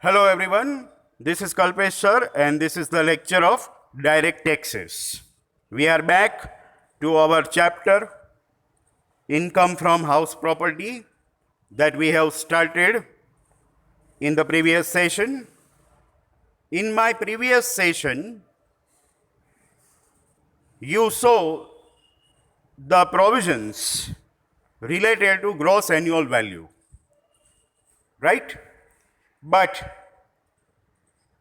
Hello everyone, this is Kalpesh sir and this is the lecture of direct taxes. We are back to our chapter income from house property that we have started in the previous session. In my previous session, you saw the provisions related to gross annual value, right? But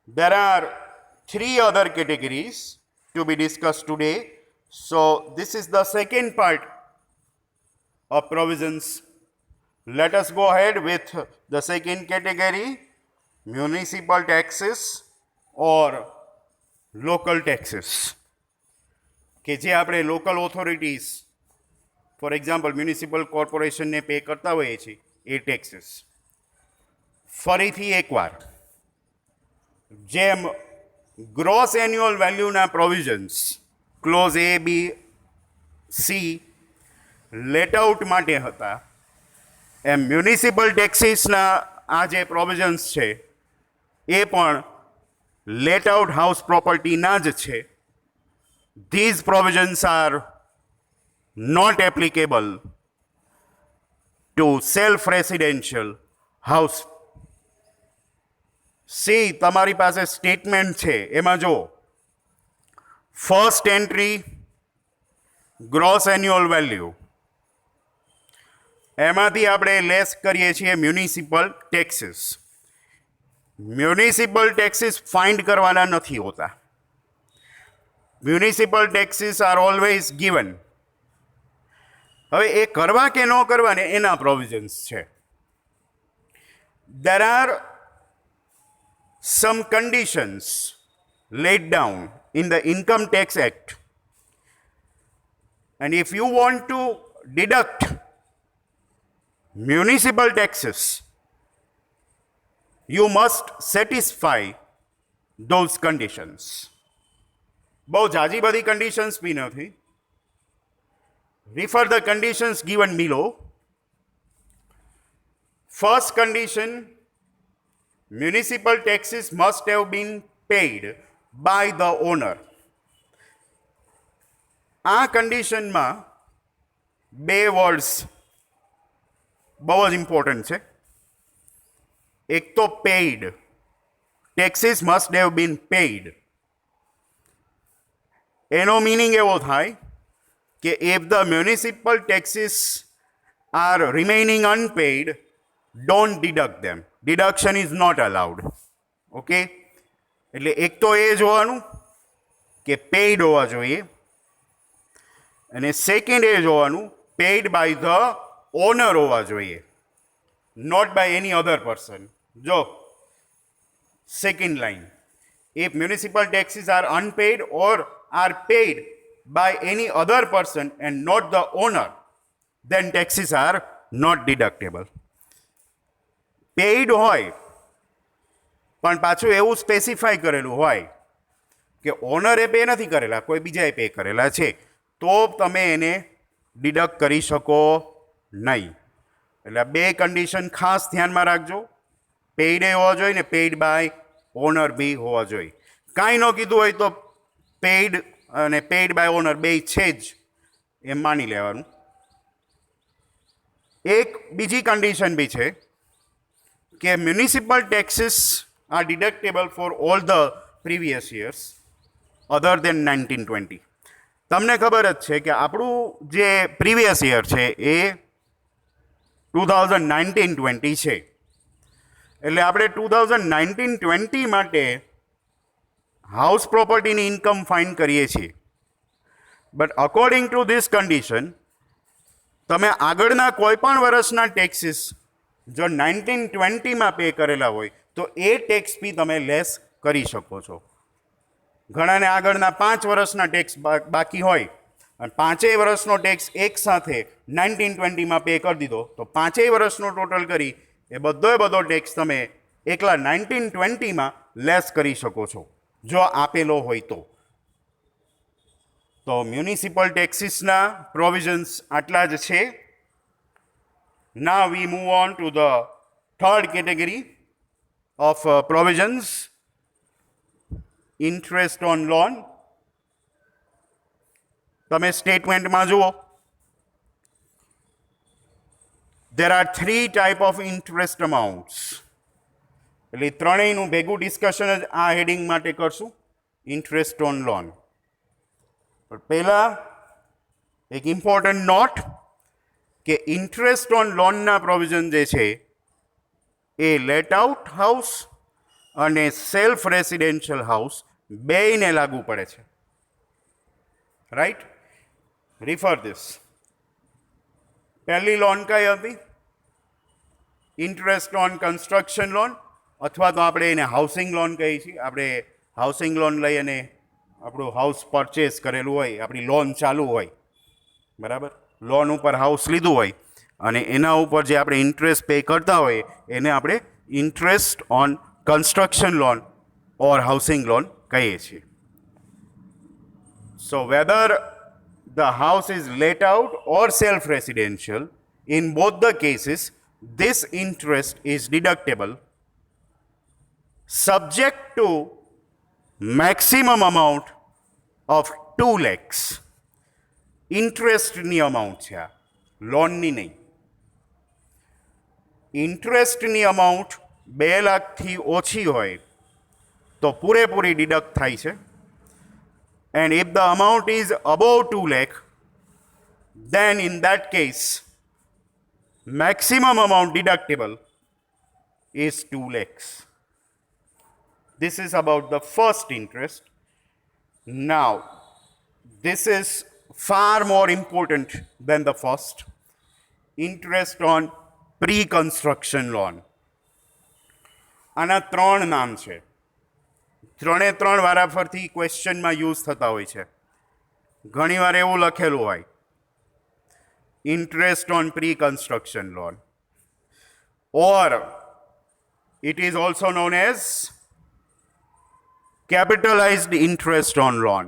there are three other categories to be discussed today. So this is the second part of provisions. Let us go ahead with the second category, municipal taxes or local taxes. કે જે આપણે local authorities for example municipal કોર્પોરેશનને pay કરતા હોઈએ છીએ એ taxes. ફરીથી એકવાર જેમ ગ્રોસ એન્યુઅલ વેલ્યુના provisions clause A B C let out માટે હતા એમ મ્યુનિસિપલ ટેક્સીસના આ જે પ્રોવિઝન્સ છે એ પણ લેટ આઉટ હાઉસ પ્રોપર્ટીના જ છે. These provisions are not applicable to self-residential house. See, તમારી પાસે સ્ટેટમેન્ટ છે એમાં જો first entry gross annual value એમાંથી આપણે લેસ કરીએ છીએ municipal taxes. Municipal taxes find કરવાના નથી હોતા. Municipal taxes are always given. હવે એ કરવા કે ન કરવા ને એના પ્રોવિઝન્સ છે. There are some conditions laid down in the Income Tax Act, and if you want to deduct municipal taxes, you must satisfy those conditions. બહુ જાજી બધી કન્ડિશન્સ બી નથી. Refer the conditions given below. First condition, municipal taxes must have been paid by the owner. આ કન્ડિશનમાં બે words બહુ જ important છે. એક તો paid, taxes must have been paid. એનો મિનિંગ એવો થાય કે if the municipal taxes are remaining unpaid, don't deduct them. Deduction is not allowed. Okay, એટલે એક તો એ જોવાનું કે પેઇડ હોવા જોઈએ, અને સેકન્ડ એ જોવાનું પેઇડ બાય ધ ઓનર હોવા જોઈએ, not by any other person. જો second line, if municipal taxes are unpaid or are paid by any other person and not the owner, then taxes are not deductible. Paid હોય પણ પાછું એવું specify કરેલું હોય કે ઓનરે પે નથી કરેલા, કોઈ બીજાએ પે કરેલા છે, તો તમે એને ડિડક્ટ કરી શકો નહીં. એટલે બે કન્ડિશન ખાસ ધ્યાનમાં રાખજો. પેઇડ એ હોવા જોઈએ ને પેઇડ બાય ઓનર બી હોવા જોઈએ. કાંઈ ન કીધું હોય તો પેઇડ અને પેઇડ બાય ઓનર બે છે જ એમ માની લેવાનું. એક બીજી કન્ડિશન બી છે કે municipal taxes are deductible for all the previous years other than 1920. તમને ખબર જ છે કે આપણું જે પ્રીવિયસ યર છે એ 2019-20 છે. એટલે આપણે 2019-20 માટે હાઉસ પ્રોપર્ટીની ઇન્કમ ફાઇન્ડ કરીએ છીએ. But according to this condition તમે આગળના કોઈ પણ વર્ષના ટેક્સીસ જો 1920માં પે કરેલા હોય તો એ ટેક્સ બી તમે લેસ કરી શકો છો. ઘણાને આગળના 5 વર્ષના ટેક્સ બાકી હોય અને 5 વર્ષનો ટેક્સ એકસાથે 1920માં પે કરી દીધો તો 5 વર્ષનો ટોટલ કરી એ બધો ટેક્સ તમે એકલા 1920માં લેસ કરી શકો છો જો આપેલો હોય તો. તો મ્યુનિસિપલ ટેક્સીસના પ્રોવિઝન્સ આટલા જ છે. Now we move on to the third category, of provisions, interest on loan. તમે સ્ટેટમેન્ટમાં જુઓ, there are three type of interest amounts. એટલે ત્રણેયનું ભેગું ડિસ્કશન જ આ હેડિંગ માટે કરશું, ઇન્ટરેસ્ટ ઓન લોન. પણ પહેલા એક ઇમ્પોર્ટન્ટ નોટ કે ઇન્ટરેસ્ટ ઓન લોનના પ્રોવિઝન જે છે એ લેટ આઉટ હાઉસ અને સેલ્ફ રેસિડેન્શિયલ હાઉસ બેયને લાગુ પડે છે. Right, refer this. પહેલી લોન કઈ હતી? ઇન્ટરેસ્ટ ઓન કન્સ્ટ્રક્શન લોન, અથવા તો આપણે એને હાઉસિંગ લોન કહીએ છીએ. આપણે હાઉસિંગ લોન લઈ અને આપણું હાઉસ પરચેસ કરેલું હોય, આપણી લોન ચાલુ હોય, બરાબર, લોન ઉપર હાઉસ લીધું હોય અને એના ઉપર જે આપણે ઇન્ટરેસ્ટ પે કરતા હોઈએ એને આપણે interest on construction loan or housing loan કહીએ છીએ. સો weather the house is let out or self residential, in both the cases this interest is deductible subject to maximum amount of 2 lakhs. ઇન્ટરેસ્ટની amount છે આ, લોનની નહીં. ઇન્ટરેસ્ટની amount 2 લાખથી ઓછી હોય તો પૂરેપૂરી ડિડક્ટ થાય છે. And if the amount is above 2 lakh, then in that case, maximum amount deductible is 2 lakhs. This is about the first interest. Now, this is far more important than the first. Interest on pre-construction loan. આના ત્રણ નામ છે. ત્રણે ત્રણ વારાફરથી ક્વેશ્ચનમાં use થતા હોય છે. ઘણીવાર એવું લખેલું હોય, interest on pre construction loan, or it is also known as capitalized interest on loan.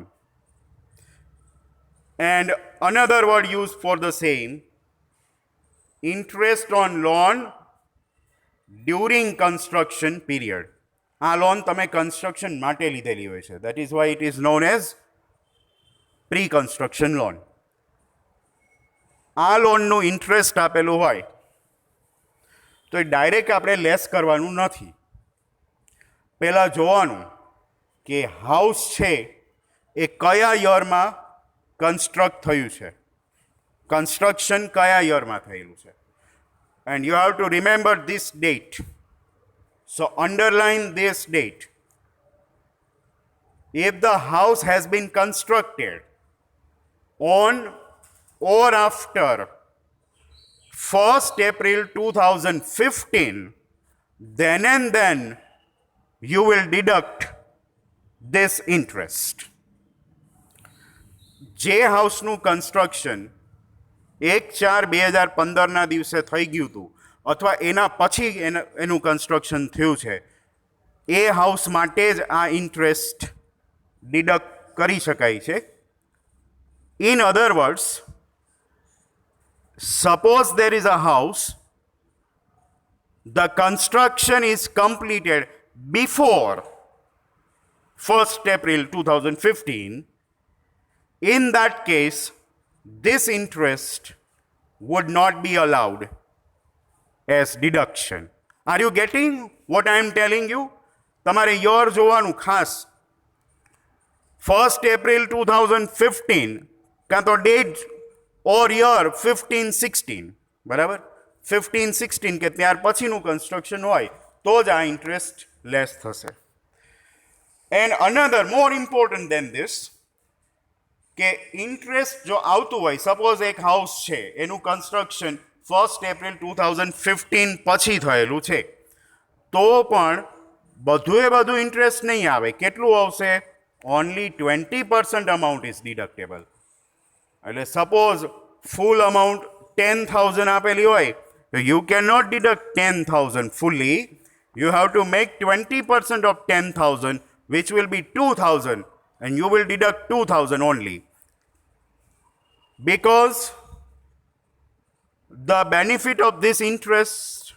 And another word used for the same, interest on loan during construction period. આ લોન તમે કન્સ્ટ્રક્શન માટે લીધેલી હોય છે. That is why it is known as pre construction loan. આ લોનનું interest આપેલું હોય તો એ ડાયરેક્ટ આપણે લેસ કરવાનું નથી. પહેલાં જોવાનું કે હાઉસ છે એ કયા યરમાં કન્સ્ટ્રક્ટ થયું છે, કન્સ્ટ્રક્શન કયા યરમાં થયેલું છે. And you have to remember this date. So underline this date. If the house has been constructed on or after 1st April 2015, then and then you will deduct this interest. જે હાઉસનું construction 1/4/2015ના દિવસે થઈ ગયું હતું અથવા એના પછી એનું construction થયું છે, એ હાઉસ માટે જ આ ઇન્ટરેસ્ટ ડિડક્ટ કરી શકાય છે. In other words, suppose there is a house, the construction is completed before 1st April 2015, in that case, this interest would not be allowed as deduction. Are you getting what I am telling you? તમારે year જોવાનું ખાસ. 1st April 2015 કાં તો date ઓર year 15-16, બરાબર, 15-16 કે ત્યાર પછીનું construction હોય તો જ આ ઇન્ટરેસ્ટ લેસ થશે. And another more important then this, કે ઇન્ટરેસ્ટ જો આવતું હોય, સપોઝ એક હાઉસ છે એનું કન્સ્ટ્રક્શન 1st April 2015 પછી થયેલું છે, તો પણ બધું ઇન્ટરેસ્ટ નહીં આવે. કેટલું આવશે? Only 20% amount is deductible. એટલે સપોઝ ફૂલ અમાઉન્ટ 10,000 આપેલી હોય તો you can not deduct 10,000 fully. You have to make 20% of 10,000, which will be 2,000, and you will deduct 2,000 only. Because the benefit of this interest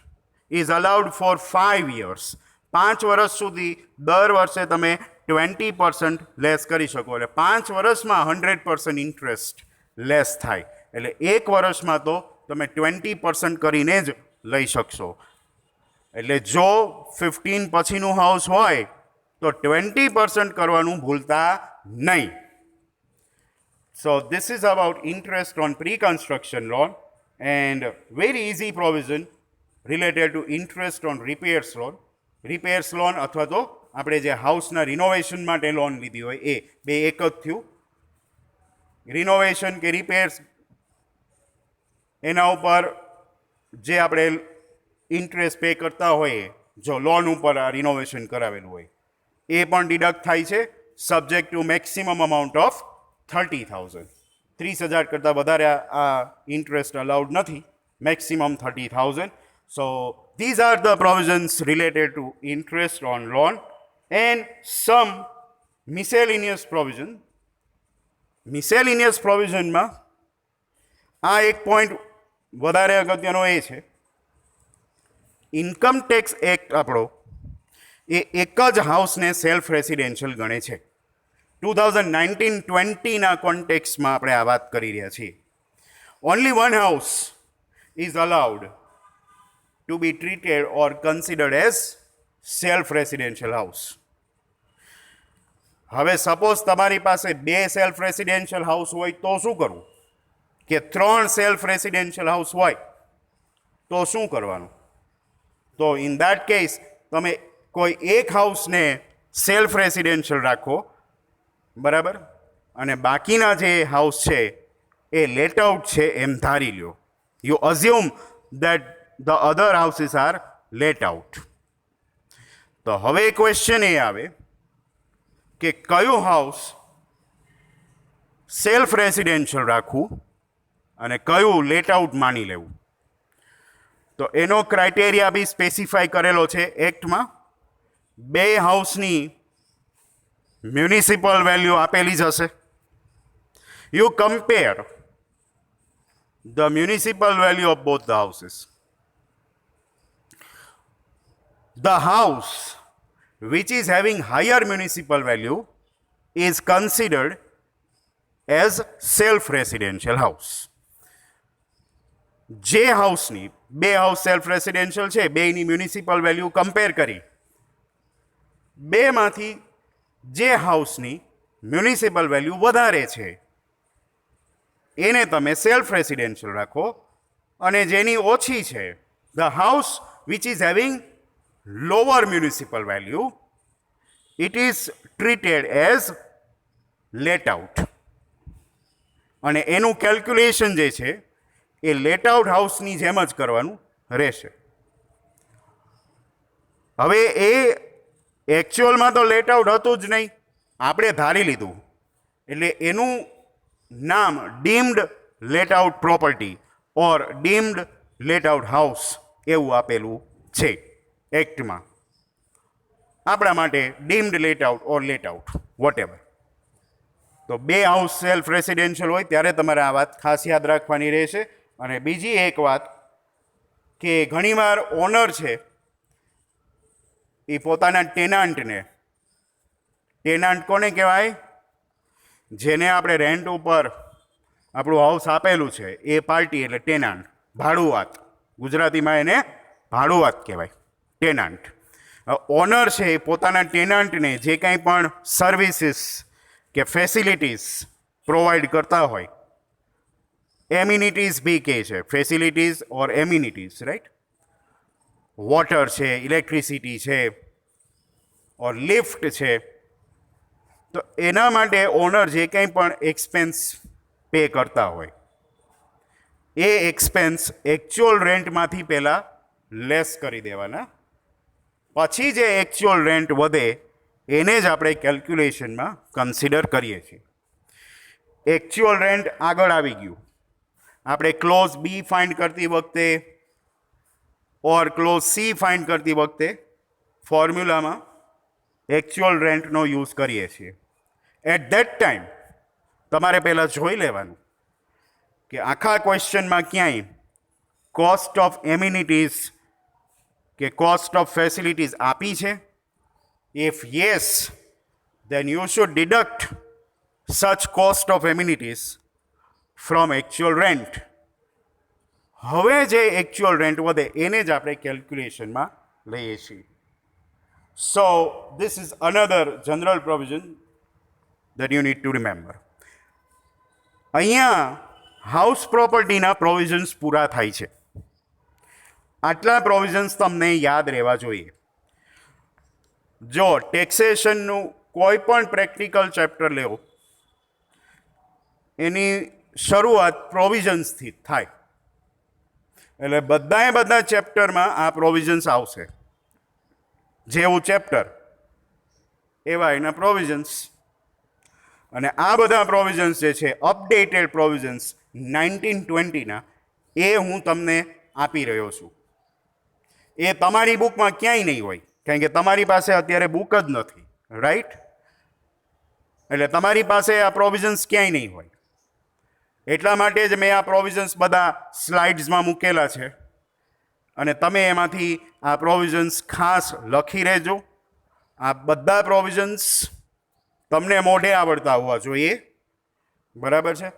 is allowed for 5 years. 5 વર્ષ સુધી દર વર્ષે તમે 20% less કરી શકો, એટલે 5 વર્ષમાં 100% ઇન્ટરેસ્ટ લેસ થાય, એટલે 1 વર્ષમાં તો તમે 20% કરીને જ લઈ શકશો. એટલે જો 15 પછીનું હાઉસ હોય તો 20% કરવાનું ભૂલતા નહીં. So this is about interest on pre-construction loan and very easy provision related to interest on repairs loan. Repairs loan અથવા તો આપણે જે હાઉસના રિનોવેશન માટે લોન લીધી હોય એ બે એક જ થયું. રિનોવેશન કે રિપેર્સ એના ઉપર જે આપણે ઇન્ટરેસ્ટ પે કરતા હોઈએ, જો લોન ઉપર આ રિનોવેશન કરાવેલું હોય એ પણ ડિડક્ટ થાય છે, subject to maximum amount of 30,000. 30,000 કરતાં વધારે આ ઇન્ટરેસ્ટ અલાઉડ નથી, maximum 30,000. So these are the provisions related to interest on loan and some miscellaneous provision. Miscellaneous provisionમાં આ એક પોઈન્ટ વધારે અગત્યનો એ છે, ઇન્કમ ટેક્સ એક્ટ આપણો એ એક જ હાઉસને સેલ્ફ રેસિડેન્શિયલ ગણે છે. 2019-20ના કોન્ટેક્સમાં આપણે આ વાત કરી રહ્યા છીએ. Only one house is allowed to be treated or considered as self residential house. હવે સપોઝ તમારી પાસે 2 સેલ્ફ રેસિડેન્શિયલ હાઉસ હોય તો શું કરવું, કે 3 સેલ્ફ રેસિડેન્શિયલ હાઉસ હોય તો શું કરવાનું? તો ઇન દેટ કેસ તમે કોઈ એક હાઉસને સેલ્ફ રેસિડેન્શિયલ રાખો, બરાબર, અને બાકીના જે હાઉસ છે એ લેટ આઉટ છે એમ ધારી લ્યો. You assume that the other houses are let out. તો હવે ક્વેશ્ચન એ આવે કે કયું હાઉસ સેલ્ફ રેસિડેન્શિયલ રાખવું અને કયું લેટ આઉટ માની લેવું. તો એનો ક્રાઇટેરિયા બી સ્પેસિફાઈ કરેલો છે એક્ટમાં. 2 હાઉસની મ્યુનિસિપલ વેલ્યુ આપેલી જ હશે. You compare the municipal value of both the houses. The house which is having higher municipal value is considered as self-residential house. જે હાઉસની 2 હાઉસ સેલ્ફ રેસિડેન્શિયલ છે, બેની મ્યુનિસિપલ વેલ્યુ કમ્પેર કરી, 2માંથી જે હાઉસની મ્યુનિસિપલ વેલ્યુ વધારે છે એને તમે સેલ્ફ રેસિડેન્શિયલ રાખો, અને જેની ઓછી છે, the house which is having lower municipal value, it is treated as let out. અને એનું કેલ્ક્યુલેશન જે છે એ લેટ આઉટ હાઉસની જેમ જ કરવાનું રહેશે. હવે એ એકચ્યુઅલમાં તો લેટ આઉટ હતું જ નહીં, આપણે ધારી લીધું, એટલે એનું નામ deemed let out property or deemed let out house એવું આપેલું છે એક્ટમાં. આપણા માટે deemed let out or let out whatever. તો 2 હાઉસ સેલ્ફ રેસિડેન્શિયલ હોય ત્યારે તમારે આ વાત ખાસ યાદ રાખવાની રહેશે. અને બીજી એક વાત કે ઘણીવાર ઓનર છે એ પોતાના ટેનાન્ટને, ટેનાન્ટ કોને કહેવાય? જેને આપણે રેન્ટ ઉપર આપણું હાઉસ આપેલું છે એ પાર્ટી, એટલે ટેનાન્ટ, ભાડુઆત. ગુજરાતીમાં એને ભાડુઆત કહેવાય, ટેનાન્ટ. ઓનર છે એ પોતાના ટેનાન્ટને જે કાંઈ પણ સર્વિસીસ કે ફેસિલિટીઝ પ્રોવાઈડ કરતા હોય, એમ્યુનિટીઝ બી કહે છે, ફેસિલિટીઝ ઓર એમ્યુનિટીઝ, રાઈટ. વોટર છે, ઇલેક્ટ્રિસિટી છે, ઓર લિફ્ટ છે, તો એના માટે ઓનર જે કંઈ પણ એક્સપેન્સ પે કરતા હોય એ એક્સપેન્સ એકચ્યુઅલ રેન્ટમાંથી પહેલાં લેસ કરી દેવાના, પછી જે એકચ્યુઅલ રેન્ટ વધે એને જ આપણે કેલ્ક્યુલેશનમાં કન્સિડર કરીએ છીએ. એકચ્યુઅલ રેન્ટ આગળ આવી ગયું. આપણે ક્લોઝ બી ફાઇન્ડ કરતી વખતે ઓર ક્લોઝ સી ફાઇન્ડ કરતી વખતે ફોર્મ્યુલામાં એકચ્યુઅલ રેન્ટનો યુઝ કરીએ છીએ. એટ ધેટ ટાઈમ તમારે પહેલાં જોઈ લેવાનું કે આખા ક્વેશ્ચનમાં ક્યાંય કોસ્ટ ઓફ એમ્યુનિટીઝ કે કોસ્ટ ઓફ ફેસિલિટીઝ આપી છે If yes, then you should deduct such cost of amenities from actual rent. હવે જે actual rent વધે એને જ આપણે કેલ્ક્યુલેશનમાં લઈએ છીએ. So this is another general provision that you need to remember. અહીંયા હાઉસ પ્રોપર્ટીના પ્રોવિઝન્સ પૂરા થાય છે. આટલા પ્રોવિઝન્સ તમને યાદ રહેવા જોઈએ. જો ટેક્સેશનનું કોઈ પણ પ્રેક્ટિકલ ચેપ્ટર લેવો એની શરૂઆત પ્રોવિઝન્સથી થાય. એટલે બધા ચેપ્ટરમાં આ પ્રોવિઝન્સ આવશે. જેવું ચેપ્ટર એવા એના પ્રોવિઝન્સ. અને આ બધા પ્રોવિઝન્સ જે છે અપડેટેડ પ્રોવિઝન્સ 1920ના એ હું તમને આપી રહ્યો છું. એ તમારી બુકમાં ક્યાંય નહીં હોય, કારણ કે તમારી પાસે અત્યારે બુક જ નથી, રાઈટ? એટલે તમારી પાસે આ પ્રોવિઝન્સ ક્યાંય નહીં હોય. એટલા માટે જ મેં આ પ્રોવિઝન્સ બધા સ્લાઇડ્સમાં મૂકેલા છે અને તમે એમાંથી આ પ્રોવિઝન્સ ખાસ લખી રહેજો. આ બધા પ્રોવિઝન્સ તમને મોઢે આવડતા હોવા જોઈએ, બરાબર છે?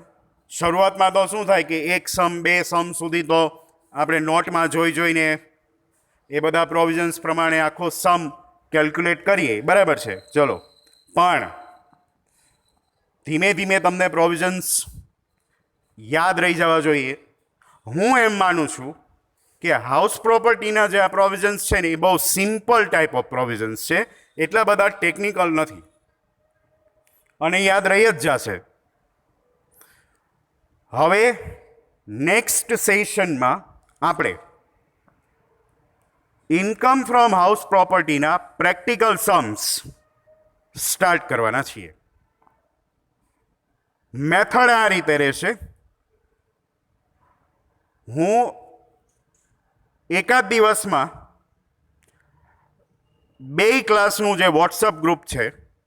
શરૂઆતમાં તો શું થાય કે 1 સમ 2 સમ સુધી તો આપણે નોટમાં જોઈને એ બધા પ્રોવિઝન્સ પ્રમાણે આખો સમ કેલ્ક્યુલેટ કરીએ, બરાબર છે? ચલો, પણ ધીમે ધીમે તમને પ્રોવિઝન્સ યાદ રહી જવા જોઈએ. હું એમ માનું છું કે હાઉસ પ્રોપર્ટીના જે આ પ્રોવિઝન્સ છે ને એ બહુ સિમ્પલ ટાઈપ ઓફ પ્રોવિઝન્સ છે, એટલા બધા ટેકનિકલ નથી અને યાદ રહી જ જશે. હવે નેક્સ્ટ સેશનમાં આપણે ઇન્કમ ફ્રોમ હાઉસ પ્રોપર્ટીના પ્રેક્ટિકલ સમ્સ સ્ટાર્ટ કરવાના છીએ. મેથડ આ રીતે રહેશે. હું એકાદ દિવસમાં 2 ક્લાસનું જે વોટ્સઅપ ગ્રુપ છે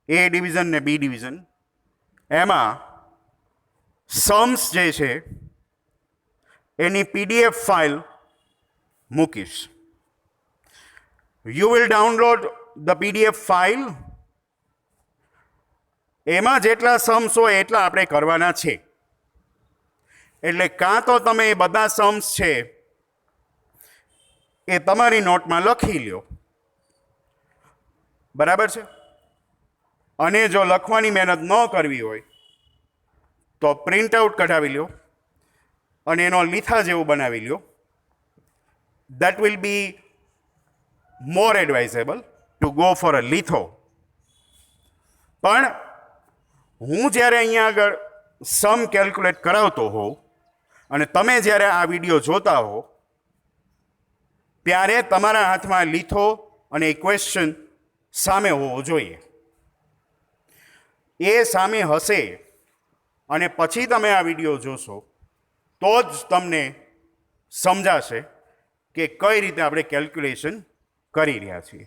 એ ડિવિઝન ને બી ડિવિઝન, એમાં સમ્સ જે છે એની PDF ફાઇલ મૂકીશ. You will download the PDF file. એમાં જેટલા સમ્સ હોય એટલા આપણે કરવાના છે. એટલે કાં તો તમે એ બધા સમ્સ છે એ તમારી નોટમાં લખી લ્યો, બરાબર છે? અને જો લખવાની મહેનત ન કરવી હોય તો પ્રિન્ટ આઉટ કઢાવી લ્યો અને એનો લીથા જેવું બનાવી લ્યો. That will be more advisable to go for a litho. પણ હું જ્યારે અહીંયા આગળ સમ કેલ્ક્યુલેટ કરાવતો હોઉં અને તમે જ્યારે આ વિડીયો જોતા હો ત્યારે તમારા હાથમાં લીથો અને ઇક્વેશન સામે હોવો જોઈએ. એ સામે હશે અને પછી તમે આ વિડીયો જોશો તો જ તમને સમજાશે કે કઈ રીતે આપણે કેલ્ક્યુલેશન કરી રહ્યા છીએ.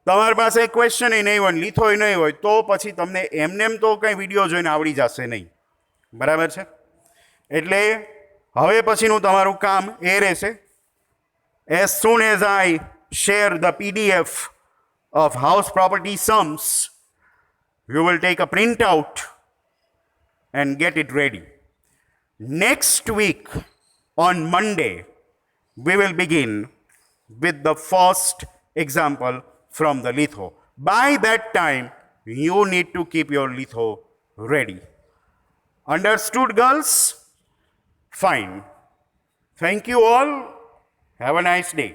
તમારી પાસે ક્વેશ્ચન એ નહીં હોય, લીથો એ નહીં હોય, તો પછી તમને એમનેમ તો કંઈ વિડીયો જોઈને આવડી જશે નહીં, બરાબર છે? એટલે હવે પછીનું તમારું કામ એ રહેશે. As soon as I share the PDF of house property sums, you will take a printout and get it ready. Next week on Monday, we will begin with the first example from the litho. By that time, you need to keep your litho ready. Understood, girls? Fine. Thank you all. Have a nice day.